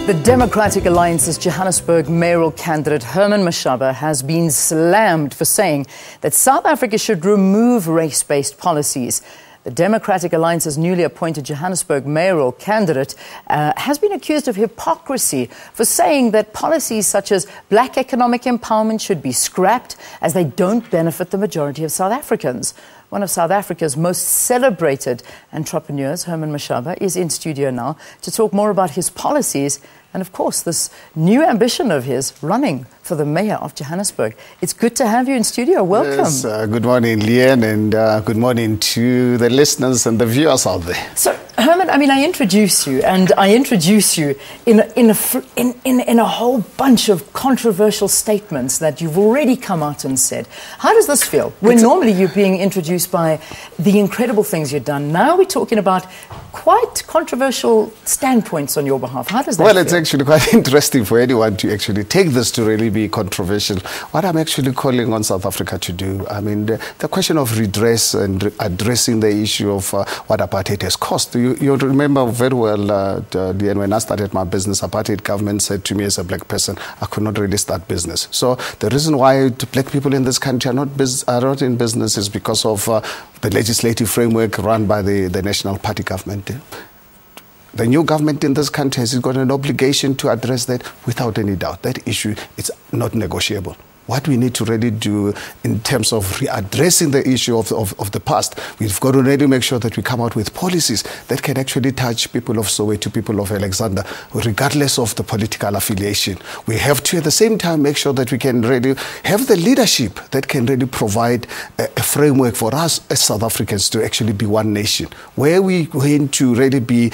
The Democratic Alliance's Johannesburg mayoral candidate Herman Mashaba has been slammed for saying that South Africa should remove race-based policies. The Democratic Alliance's newly appointed Johannesburg mayoral candidate has been accused of hypocrisy for saying that policies such as black economic empowerment should be scrapped as they don't benefit the majority of South Africans. One of South Africa's most celebrated entrepreneurs, Herman Mashaba, is in studio now to talk more about his policies and, of course, this new ambition of his, running for the mayor of Johannesburg. It's good to have you in studio. Welcome. Yes, good morning, Leanne, and good morning to the listeners and the viewers out there. So, Herman, I introduce you, and I introduce you in a whole bunch of controversial statements that you've already come out and said. How does this feel? When normally you're being introduced by the incredible things you've done. Now we're talking about quite controversial standpoints on your behalf. How does that feel? It's actually quite interesting for anyone to actually take this to really be controversial. What I'm actually calling on South Africa to do, the question of redress and addressing the issue of what apartheid has cost. You remember very well, when I started my business, apartheid government said to me as a black person, I could not really start business. So the reason why black people in this country are not in business is because of the legislative framework run by the National Party government. The new government in this country has got an obligation to address that without any doubt. That issue is not negotiable. What we need to really do in terms of readdressing the issue of the past, we've got to really make sure that we come out with policies that can actually touch people of Soweto, people of Alexander, regardless of the political affiliation. We have to, at the same time, make sure that we can really have the leadership that can really provide a framework for us as South Africans to actually be one nation, where we're going to really be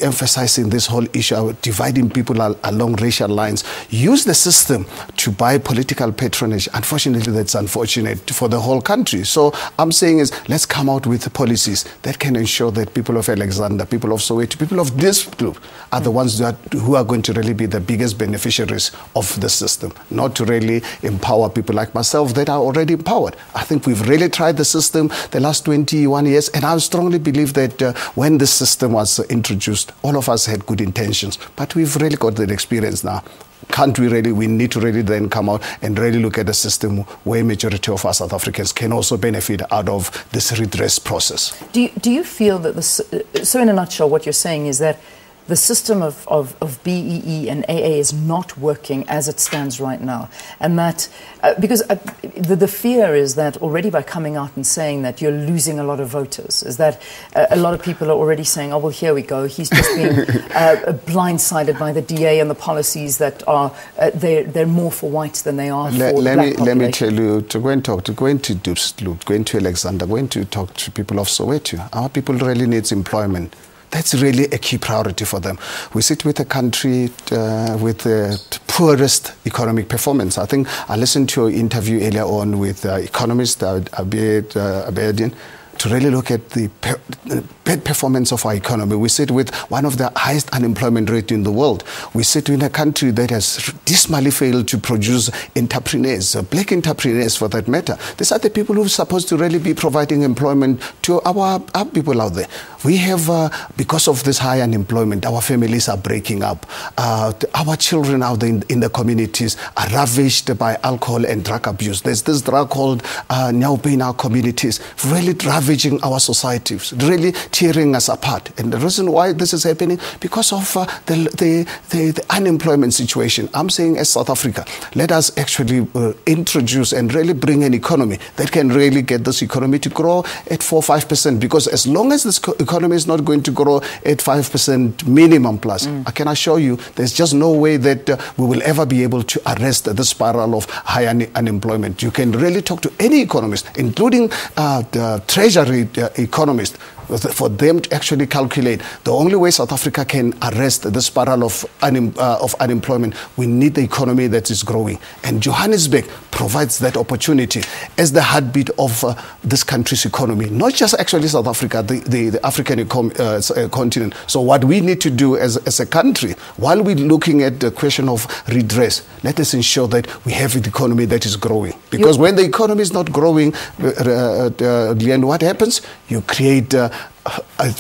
emphasizing this whole issue of dividing people along racial lines, use the system to buy political patronage. Unfortunately, that's unfortunate for the whole country. So I'm saying is, let's come out with policies that can ensure that people of Alexander, people of Soweto, people of this group are the ones who are going to really be the biggest beneficiaries of the system, not to really empower people like myself that are already empowered. I think we've really tried the system the last 21 years, and I strongly believe that when the system was introduced, all of us had good intentions, but we've really got that experience now. We need to really then come out and really look at a system where majority of us South Africans can also benefit out of this redress process. Do you feel that so in a nutshell, what you're saying is that the system of BEE and AA is not working as it stands right now, and that because the fear is that already by coming out and saying that you're losing a lot of voters, is that a lot of people are already saying, oh well, here we go, he's just being blindsided by the DA and the policies that are they're more for whites than they are for the black population. Let me tell you, to go into Dupsloop, going to Alexander, going to talk to people of Soweto, our people really needs employment. That's really a key priority for them. We sit with a country with the poorest economic performance. I think I listened to your interview earlier on with economist Abedin to really look at the bad performance of our economy. We sit with one of the highest unemployment rate in the world. We sit in a country that has dismally failed to produce entrepreneurs, black entrepreneurs for that matter. These are the people who are supposed to really be providing employment to our people out there. We have, because of this high unemployment, our families are breaking up. Our children out there in the communities are ravished by alcohol and drug abuse. There's this drug called Nyaupe in our communities, really ravaging our societies, really tearing us apart. And the reason why this is happening, because of the unemployment situation. I'm saying as South Africa, let us actually introduce and really bring an economy that can really get this economy to grow at 4-5%, because as long as this economy is not going to grow at 5% minimum plus, I can assure you there's just no way that we will ever be able to arrest the spiral of high unemployment. You can really talk to any economist, including the Treasury economist, for them to actually calculate the only way South Africa can arrest the spiral of unemployment, we need the economy that is growing. And Johannesburg provides that opportunity as the heartbeat of this country's economy, not just actually South Africa, the African continent. So what we need to do as a country, while we're looking at the question of redress, let us ensure that we have an economy that is growing. Because when the economy is not growing, Leanne, what happens? You create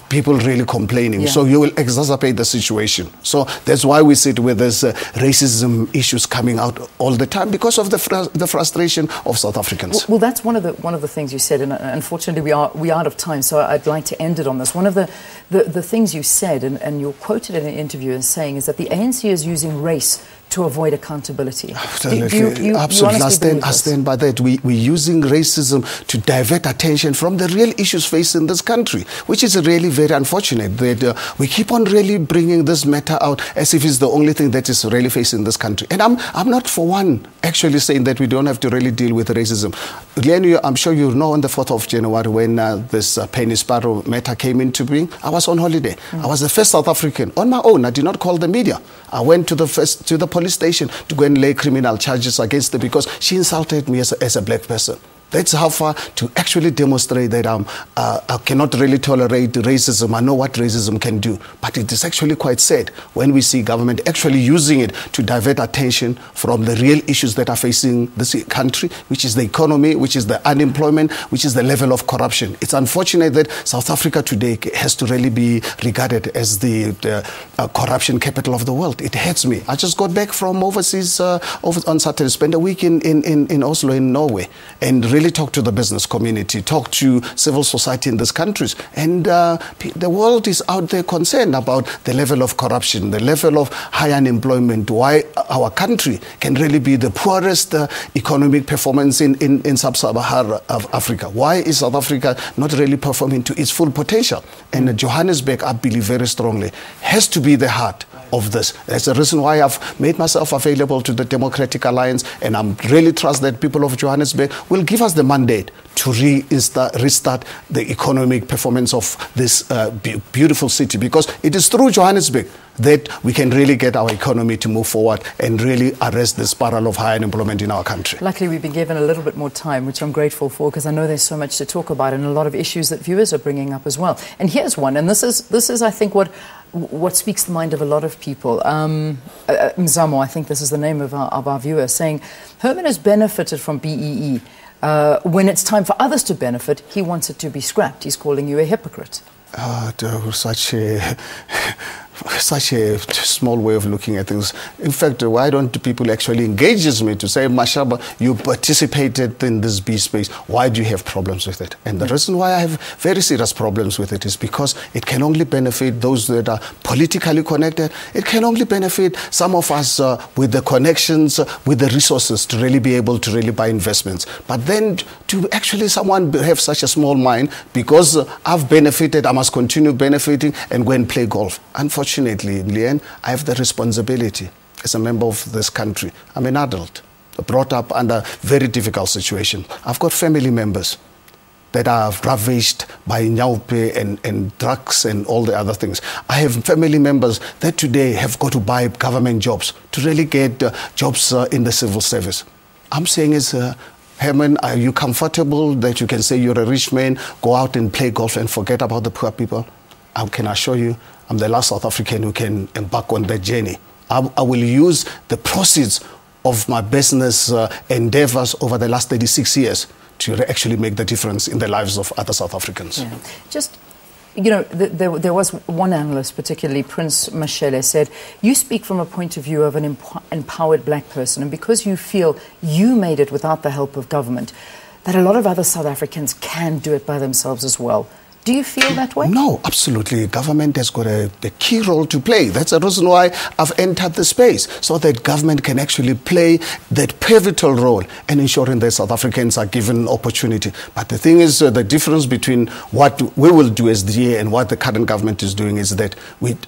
people really complaining. Yeah. So you will exacerbate the situation. So that's why we sit with this racism issues coming out all the time, because of the frustration of South Africans. Well, that's one of the things you said, and unfortunately we are out of time, so I'd like to end it on this. One of the things you said, and you're quoted in an interview as saying, is that the ANC is using race to avoid accountability. Absolutely. You Absolutely. I stand by that. We're using racism to divert attention from the real issues facing this country, which is really very unfortunate that we keep on really bringing this matter out as if it's the only thing that is really facing this country. And I'm not for one actually saying that we don't have to really deal with racism. Leon, I'm sure you know on the 4th of January when this Penny Sparrow matter came into being, I was on holiday. I was the first South African on my own. I did not call the media. I went to the police station to go and lay criminal charges against her because she insulted me as a black person. That's how far to actually demonstrate that I cannot really tolerate racism. I know what racism can do. But it is actually quite sad when we see government actually using it to divert attention from the real issues that are facing this country, which is the economy, which is the unemployment, which is the level of corruption. It's unfortunate that South Africa today has to really be regarded as the corruption capital of the world. It hurts me. I just got back from overseas on Saturday, spent a week in Oslo, in Norway, and really talk to the business community, talk to civil society in these countries. And the world is out there concerned about the level of corruption, the level of high unemployment, why our country can really be the poorest economic performance in sub-Saharan Africa. Why is South Africa not really performing to its full potential? And Johannesburg, I believe very strongly, has to be the heart of this. That's the reason why I've made myself available to the Democratic Alliance, and I'm really trust that people of Johannesburg will give us the mandate to restart the economic performance of this beautiful city, because it is through Johannesburg that we can really get our economy to move forward and really arrest the spiral of high unemployment in our country. Luckily, we've been given a little bit more time, which I'm grateful for, because I know there's so much to talk about and a lot of issues that viewers are bringing up as well. And here's one, and this is I think, what speaks the mind of a lot of people. Mzamo, I think this is the name of our viewer, saying, Herman has benefited from BEE. When it's time for others to benefit, he wants it to be scrapped. He's calling you a hypocrite. Such a small way of looking at things. In fact, why don't people actually engage me to say, Mashaba, you participated in this B space. Why do you have problems with it? And the reason why I have very serious problems with it is because it can only benefit those that are politically connected. It can only benefit some of us with the connections, with the resources to really be able to really buy investments. But then to actually someone have such a small mind, because I've benefited, I must continue benefiting and go and play golf. Unfortunately, Leanne, I have the responsibility as a member of this country. I'm an adult, brought up under very difficult situation. I've got family members that are ravaged by nyaupe and drugs and all the other things. I have family members that today have got to buy government jobs to really get jobs in the civil service. I'm saying is, Herman, are you comfortable that you can say you're a rich man, go out and play golf and forget about the poor people? I can assure you, I'm the last South African who can embark on that journey. I will use the proceeds of my business endeavors over the last 36 years to actually make the difference in the lives of other South Africans. Yeah. Just, you know, there was one analyst, particularly Prince Mashele, said, you speak from a point of view of an empowered black person, and because you feel you made it without the help of government, that a lot of other South Africans can do it by themselves as well. Do you feel that way? No, absolutely. Government has got a key role to play. That's the reason why I've entered the space, so that government can actually play that pivotal role in ensuring that South Africans are given opportunity. But the thing is, the difference between what we will do as DA and what the current government is doing is that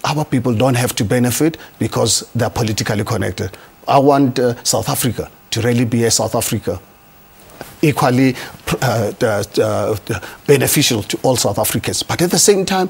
our people don't have to benefit because they're politically connected. I want South Africa to really be a South Africa equally beneficial to all South Africans, but at the same time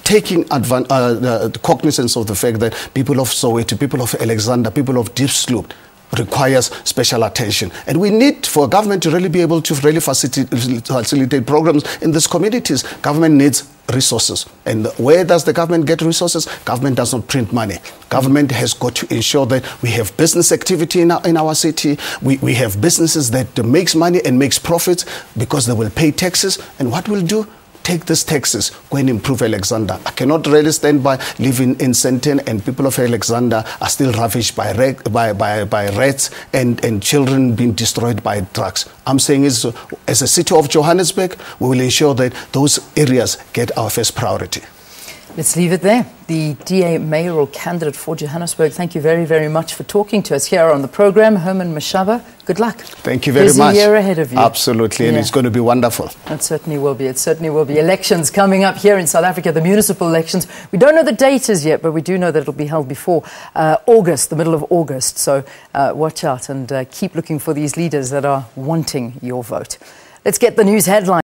taking cognizance of the fact that people of Soweto, people of Alexander, people of Deep Sloop requires special attention. And we need for government to really be able to really facilitate programs in these communities. Government needs resources. And where does the government get resources? Government does not print money. Government has got to ensure that we have business activity in our city. We have businesses that makes money and makes profits because they will pay taxes. And what we'll do? take these taxes, go and improve Alexander. I cannot really stand by living in Sandton and people of Alexander are still ravished by rats and children being destroyed by drugs. I'm saying as a city of Johannesburg, we will ensure that those areas get our first priority. Let's leave it there. The DA mayoral candidate for Johannesburg, thank you very, very much for talking to us here on the program. Herman Mashaba, good luck. Thank you very much. Busy year ahead of you. Absolutely, and it's going to be wonderful. It certainly will be. It certainly will be. Elections coming up here in South Africa, the municipal elections. We don't know the date as yet, but we do know that it'll be held before August, the middle of August. So watch out and keep looking for these leaders that are wanting your vote. Let's get the news headlines.